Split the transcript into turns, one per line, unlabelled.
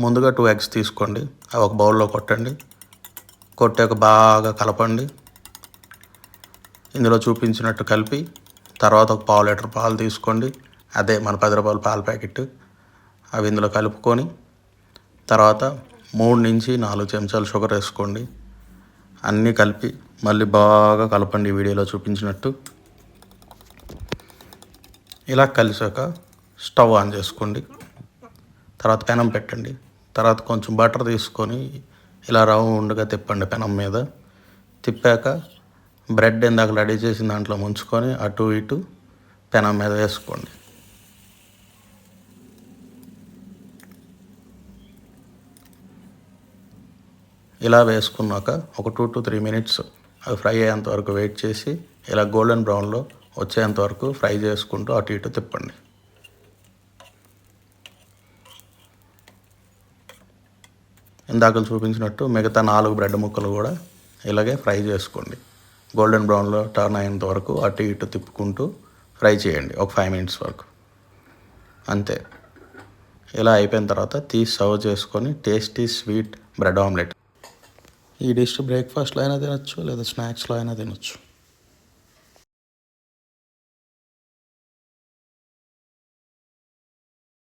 ముందుగా 2 ఎగ్స్ తీసుకోండి, అవి ఒక బౌల్లో కొట్టండి. కొట్టాక బాగా కలపండి. ఇందులో చూపించినట్టు కలిపి తర్వాత ఒక పావు లీటర్ పాలు తీసుకోండి, అదే మన 10 రూపాయల పాల ప్యాకెట్, అవి ఇందులో కలుపుకొని తర్వాత 3 నుంచి 4 చెంచాలు షుగర్ వేసుకోండి. అన్నీ కలిపి మళ్ళీ బాగా కలపండి వీడియోలో చూపించినట్టు. ఇలా కలిసాక స్టవ్ ఆన్ చేసుకోండి. తర్వాత పెనం పెట్టండి. తర్వాత కొంచెం బటర్ తీసుకొని ఇలా రౌండ్గా తిప్పండి పెనం మీద. తిప్పాక బ్రెడ్ ఇందాక రెడీ చేసిన దాంట్లో ముంచుకొని అటు ఇటు పెనం మీద వేసుకోండి. ఇలా వేసుకున్నాక ఒక 2 to 3 minutes అవి ఫ్రై అయ్యేంత వరకు వెయిట్ చేసి ఇలా గోల్డెన్ బ్రౌన్లో వచ్చేంత వరకు ఫ్రై చేసుకుంటూ అటు ఇటు తిప్పండి. ఇందాక చూపించినట్టు మిగతా 4 బ్రెడ్ ముక్కలు కూడా ఇలాగే ఫ్రై చేసుకోండి. గోల్డెన్ బ్రౌన్లో టర్న్ అయ్యేంత వరకు అటు ఇటు తిప్పుకుంటూ ఫ్రై చేయండి ఒక 5 minutes వరకు. అంతే. ఇలా అయిపోయిన తర్వాత తీసి సర్వ్ చేసుకొని టేస్టీ స్వీట్ బ్రెడ్ ఆమ్లెట్. ఈ డిష్ బ్రేక్ఫాస్ట్లో అయినా తినొచ్చు లేదా స్నాక్స్లో అయినా తినొచ్చు.